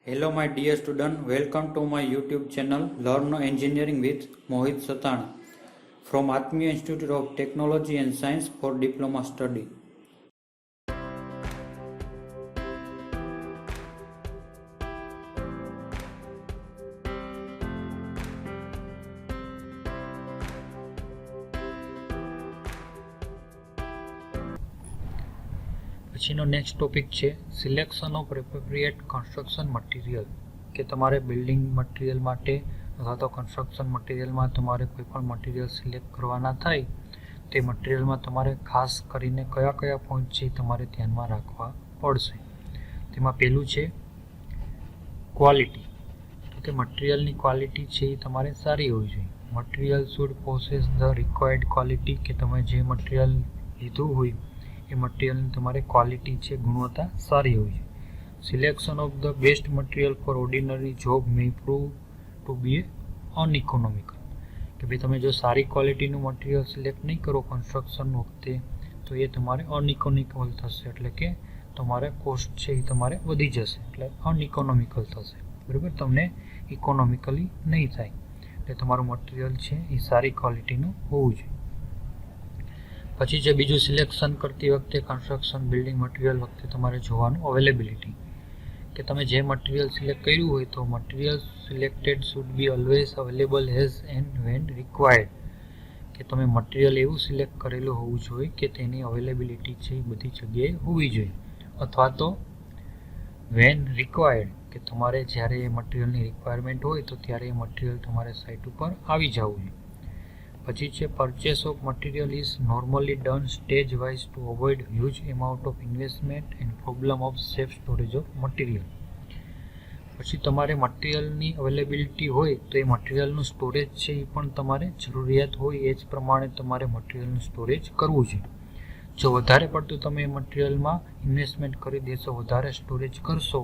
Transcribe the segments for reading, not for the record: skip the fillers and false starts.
Hello my dear student, welcome to my YouTube channel Learn Engineering with Mohit Satana from Atmiya Institute of Technology and Science for Diploma Study. પછીનો next topic છે selection of appropriate construction material કે તમારે building material માટે અથવા તો construction મટીરિયલમાં તમારે કોઈ પણ મટીરિયલ સિલેક્ટ કરવાના થાય તે મટીરિયલમાં તમારે ખાસ કરીને કયા કયા પોઈન્ટ છે તમારે ધ્યાનમાં રાખવા પડશે. તેમાં પહેલું છે ક્વોલિટી. તો કે મટીરિયલની ક્વોલિટી છે એ તમારે સારી હોવી જોઈએ. Material should possess the required quality કે તમે જે મટીરિયલ લીધું હોય એ મટીરિયલની તમારે ક્વોલિટી છે ગુણવત્તા સારી હોવી જોઈએ. Selection of the best material for ordinary job may prove to be uneconomical કે ભાઈ તમે જો સારી ક્વોલિટીનું મટીરિયલ સિલેક્ટ નહીં કરો કન્સ્ટ્રક્શન વખતે તો એ તમારે અનઇકોનોમિકલ થશે, એટલે કે તમારે કોસ્ટ છે એ તમારે વધી જશે, એટલે અનઇકોનોમિકલ થશે. બરાબર, તમને ઇકોનોમિકલી નહીં થાય. એટલે તમારું મટીરિયલ છે એ સારી ક્વોલિટીનું હોવું જોઈએ. પછી જે બીજું સિલેક્શન કરતી વખતે કન્સ્ટ્રક્શન બિલ્ડિંગ મટીરિયલ વખતે તમારે જોવાનું અવેલેબિલિટી કે તમે જે મટીરિયલ સિલેક્ટ કર્યું હોય તો material selected should be always available as and when required કે તમે મટીરિયલ એવું સિલેક્ટ કરેલું હોવું જોઈએ કે તેની અવેલેબિલિટી છે એ બધી જગ્યાએ હોવી જોઈએ, અથવા તો વેન રિક્વાયર્ડ કે તમારે જ્યારે એ મટીરિયલની રિક્વાયરમેન્ટ હોય તો ત્યારે એ મટીરિયલ તમારે સાઇટ ઉપર આવી જવું જોઈએ. પછી છે purchase of material is normally done stage wise two avoid huge amount of investment and problem of safe storage of material. પછી તમારે મટીરિયલની અવેલેબિલિટી હોય તો એ મટીરિયલનું સ્ટોરેજ છે એ પણ તમારે જરૂરિયાત હોય એ જ પ્રમાણે તમારે મટીરિયલનું સ્ટોરેજ કરવું જોઈએ. જો વધારે પડતું તમે એ મટીરિયલમાં ઇન્વેસ્ટમેન્ટ કરી દેશો, વધારે સ્ટોરેજ કરશો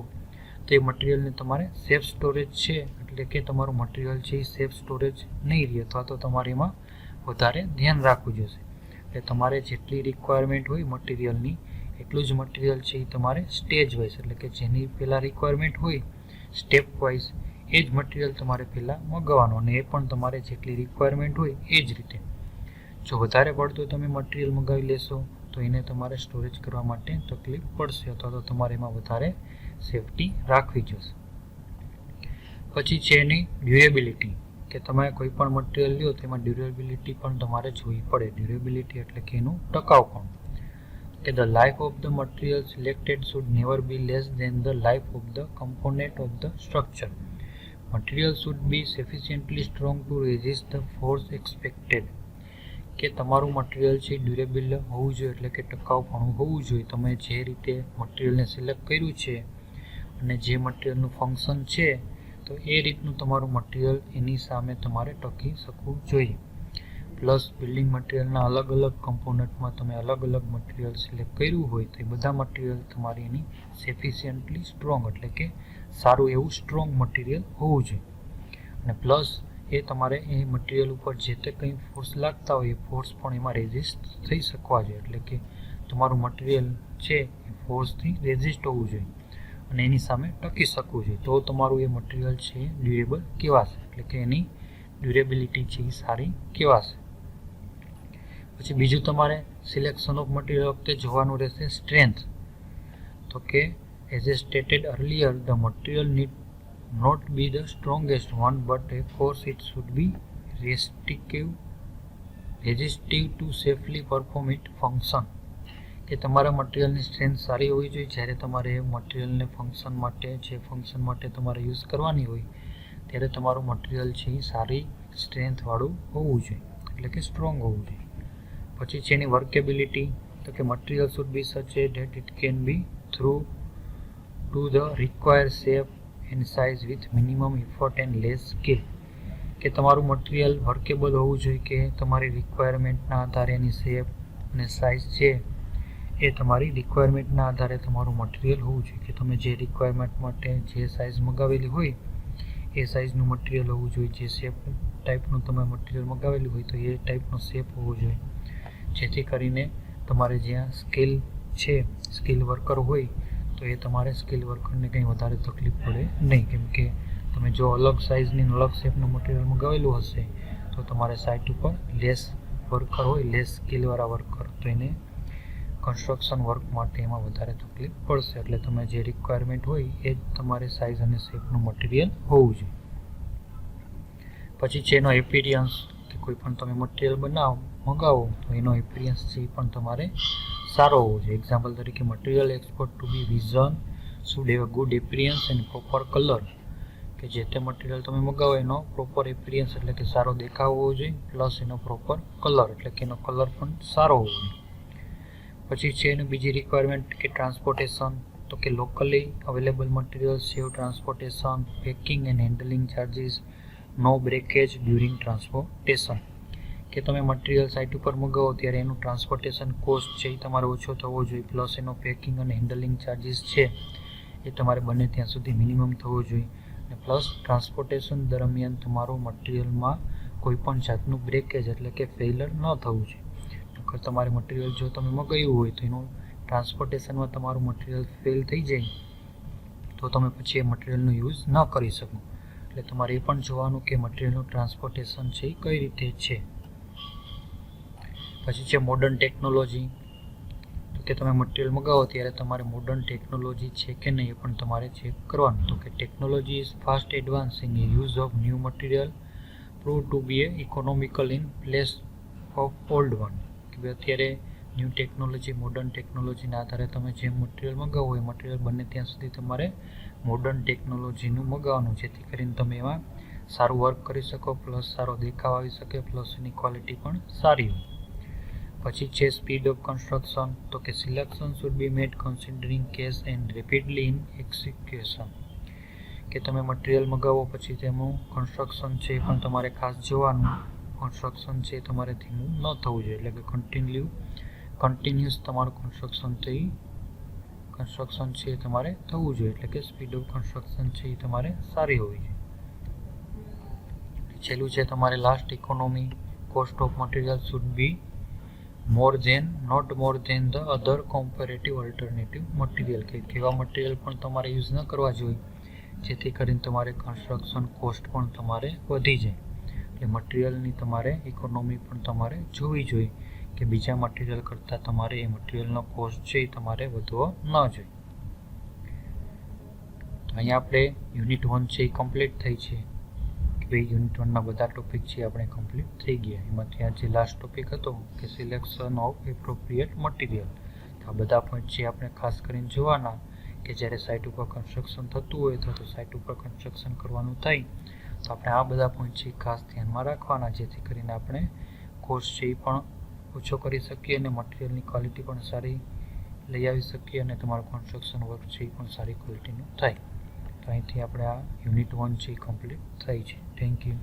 તો એ મટીરિયલને તમારે સેફ સ્ટોરેજ છે એટલે કે તમારું મટીરિયલ છે એ સેફ સ્ટોરેજ નહીં રહે, અથવા તો તમારે એમાં વધારે ધ્યાન રાખવું જોશે. એટલે તમારે જેટલી રિક્વાયરમેન્ટ હોય મટીરિયલની એટલું જ મટીરિયલ છે એ તમારે સ્ટેજ વાઇઝ એટલે કે જેની પહેલાં રિક્વાયરમેન્ટ હોય સ્ટેપ વાઇઝ એ જ મટીરિયલ તમારે પહેલાં મગાવવાનું, અને એ પણ તમારે જેટલી રિક્વાયરમેન્ટ હોય એ જ રીતે. જો વધારે પડતું તમે મટીરિયલ મગાવી લેશો તો એને તમારે સ્ટોરેજ કરવા માટે તકલીફ પડશે, અથવા તો તમારે એમાં વધારે સેફટી રાખવી જશે. પછી છે એની ડ્યુરેબિલિટી કે તમે કોઈ પણ મટીરિયલ લ્યો તેમાં ડ્યુરેબિલિટી પણ તમારે જોવી પડે. ડ્યુરેબિલિટી એટલે કે એનું ટકાઉપણું કે the life of the material selected should never be less than the life of the component of the structure. Material should be sufficiently strong to resist the force expected કે તમારું મટીરિયલ છે durable હોવું જોઈએ, એટલે કે ટકાઉપણું હોવું જોઈએ. તમે જે રીતે મટીરિયલને સિલેક્ટ કર્યું છે અને જે મટીરિયલનું ફંક્શન છે તો એ રીતનું તમારું મટીરિયલ એની સામે તમારે ટકી શકવું જોઈએ. પ્લસ બિલ્ડિંગ મટીરિયલના અલગ અલગ કમ્પોનન્ટમાં તમે અલગ અલગ મટીરિયલ સિલેક્ટ કર્યું હોય તો એ બધા મટીરિયલ તમારી એની સફિશિયન્ટલી સ્ટ્રોંગ એટલે કે સારું એવું સ્ટ્રોંગ મટીરિયલ હોવું જોઈએ. અને પ્લસ એ તમારે એ મટીરિયલ ઉપર જે તે કંઈ ફોર્સ લાગતા હોય એ ફોર્સ પણ એમાં રેઝિસ્ટ થઈ શકવા જોઈએ, એટલે કે તમારું મટીરિયલ છે એ ફોર્સથી રેઝિસ્ટ હોવું જોઈએ અને એની સામે ટકી શકવું જોઈએ, તો તમારું એ મટીરિયલ છે એ ડ્યુરેબલ કહેવાશે, એટલે કે એની ડ્યુરેબિલિટી છે એ સારી કહેવાશે. પછી બીજું તમારે સિલેક્શન ઓફ મટીરિયલ વખતે જોવાનું રહેશે સ્ટ્રેન્થ. તો કે as a stated earlier the material need not be the strongest one but a course it should be resistive to safely perform it function કે તમારા મટીરિયલની સ્ટ્રેન્થ સારી હોવી જોઈએ. જ્યારે તમારે એ મટીરિયલને ફંક્શન માટે તમારે યુઝ કરવાની હોય ત્યારે તમારું મટીરિયલ છે એ સારી સ્ટ્રેન્થવાળું હોવું જોઈએ, એટલે કે સ્ટ્રોંગ હોવું જોઈએ. પછી છે એની વર્કેબિલિટી. તો કે material should be such a that it can be through to the required shape and size with minimum effort and less skill કે તમારું મટીરિયલ વર્કેબલ હોવું જોઈએ કે તમારી રિક્વાયરમેન્ટના આધારે એની શેપ અને સાઇઝ છે એ તમારી રિક્વાયરમેન્ટના આધારે તમારું મટીરિયલ હોવું જોઈએ કે તમે જે રિક્વાયરમેન્ટ માટે જે સાઇઝ મગાવેલી હોય એ સાઇઝનું મટીરિયલ હોવું જોઈએ. જે શેપ ટાઈપનું તમે મટીરિયલ મગાવેલું હોય તો એ ટાઈપનો શેપ હોવો જોઈએ, જેથી કરીને તમારે જ્યાં સ્કિલ વર્કર હોય તો તો એ તમારે સ્કિલ વર્કરને કંઈ વધારે તકલીફ પડે નહીં, કેમ કે તમે જો અલગ સાઇઝની અલગ શેપનું મટીરિયલ મંગાવેલું હશે તો તમારે સાઇટ ઉપર લેસ વર્કર હોય, લેસ સ્કિલવાળા વર્કર, તો એને કન્સ્ટ્રક્શન વર્ક માટે એમાં વધારે તકલીફ પડશે. એટલે તમે જે રિક્વાયરમેન્ટ હોય એ જ તમારે સાઇઝ અને શેપનું મટીરિયલ હોવું જોઈએ. પછી છે એનો એપિરિયન્સ, કે કોઈ પણ તમે મટીરિયલ મંગાવો તો એનો એપિરિયન્સ છે એ પણ તમારે સારો હોવો જોઈએ. એક્ઝામ્પલ તરીકે material export to be vision should have a good appearance and proper colour, કે જે તે મટીરિયલ તમે મંગાવો એનો પ્રોપર એપિરિયન્સ એટલે કે સારો દેખાવ હોવો જોઈએ, પ્લસ એનો પ્રોપર કલર એટલે કે એનો કલર પણ સારો હોવો જોઈએ. પછી છે એનું બીજી રિક્વાયરમેન્ટ કે ટ્રાન્સપોર્ટેશન, તો કે locally available material save transportation, packing and handling charges, no breakage during transportation, કે તમે મટીરિયલ સાઇટ ઉપર મંગાવો ત્યારે એનું ટ્રાન્સપોર્ટેશન કોસ્ટ છે એ તમારે ઓછો થવો જોઈએ, પ્લસ એનો પેકિંગ અને હેન્ડલિંગ ચાર્જીસ છે એ તમારે બને ત્યાં સુધી મિનિમમ થવો જોઈએ, અને પ્લસ ટ્રાન્સપોર્ટેશન દરમિયાન તમારું મટીરિયલમાં કોઈ પણ જાતનું બ્રેકેજ એટલે કે ફેઇલર ન થવું જોઈએ. નકર તમારે મટીરિયલ જો તમે મંગાવ્યું હોય તો એનું ટ્રાન્સપોર્ટેશનમાં તમારું મટીરિયલ ફેલ થઈ જાય તો તમે પછી એ મટીરિયલનો યુઝ ન કરી શકો. એટલે તમારે એ પણ જોવાનું કે મટીરિયલનું ટ્રાન્સપોર્ટેશન છે એ કઈ રીતે છે. પછી છે મોડર્ન ટેકનોલોજી, તો કે તમે મટીરિયલ મંગાવો ત્યારે તમારે મોડર્ન ટેકનોલોજી છે કે નહીં એ પણ તમારે ચેક કરવાનું. તો કે technology is fast advancing in use of new material prove to be a economical in place of old one, કે ભાઈ અત્યારે ન્યૂ ટેકનોલોજી, મોડર્ન ટેકનોલોજીના આધારે તમે જે મટીરિયલ મંગાવો એ મટીરિયલ બને ત્યાં સુધી તમારે મોડર્ન ટેકનોલોજીનું મંગાવવાનું, જેથી કરીને તમે એમાં સારું વર્ક કરી શકો, પ્લસ સારો દેખાવ આવી શકે, પ્લસ એની ક્વોલિટી પણ સારી હોય. પછી છે સ્પીડ ઓફ કન્સ્ટ્રક્શન, તો કે selection should be made considering case and rapidly in execution, કે તમે મટીરિયલ મંગાવો પછી તેનું કન્સ્ટ્રક્શન છે એ પણ તમારે ખાસ જોવાનું. કન્સ્ટ્રક્શન છે તમારે ધીમું ન થવું જોઈએ, એટલે કે કન્ટિન્યુઅસ તમારું કન્સ્ટ્રક્શન છે એ તમારે થવું જોઈએ, એટલે કે સ્પીડ ઓફ કન્સ્ટ્રક્શન છે એ તમારે સારી હોવી જોઈએ. છેલ્લું છે તમારે last economy, cost of material should be not more than the other comparative alternative material, કે એવા મટીરિયલ પણ તમારે યુઝ ન કરવા જોઈએ જેથી કરીને તમારે કન્સ્ટ્રક્શન કોસ્ટ પણ તમારે વધી જાય. એટલે મટીરિયલની તમારે ઇકોનોમી પણ તમારે જોવી જોઈએ કે બીજા મટીરિયલ કરતાં તમારે એ મટીરિયલનો કોસ્ટ છે એ તમારે વધવો ન જોઈએ. તો અહીંયા આપણે યુનિટ 1 છે એ કમ્પ્લીટ થઈ છે, કે ભાઈ યુનિટ 1ના બધા ટોપિક છે આપણે કમ્પ્લીટ થઈ ગયા. એમાંથી આ જે લાસ્ટ ટોપિક હતો કે સિલેક્શન ઓફ એપ્રોપ્રિએટ મટીરિયલ, તો આ બધા પોઈન્ટ છે આપણે ખાસ કરીને જોવાના કે જ્યારે સાઇટ ઉપર કન્સ્ટ્રક્શન થતું હોય તો સાઇટ ઉપર કન્સ્ટ્રક્શન કરવાનું થાય તો આપણે આ બધા પોઈન્ટ છે ખાસ ધ્યાનમાં રાખવાના, જેથી કરીને આપણે કોસ્ટ છે એ પણ ઓછો કરી શકીએ અને મટીરિયલની ક્વોલિટી પણ સારી લઈ આવી શકીએ અને તમારું કન્સ્ટ્રક્શન વર્ક છે એ પણ સારી ક્વોલિટીનું થાય. તો અહીંથી આપણે આ યુનિટ 1 છે એ કમ્પ્લીટ થઈ છે. Thank you.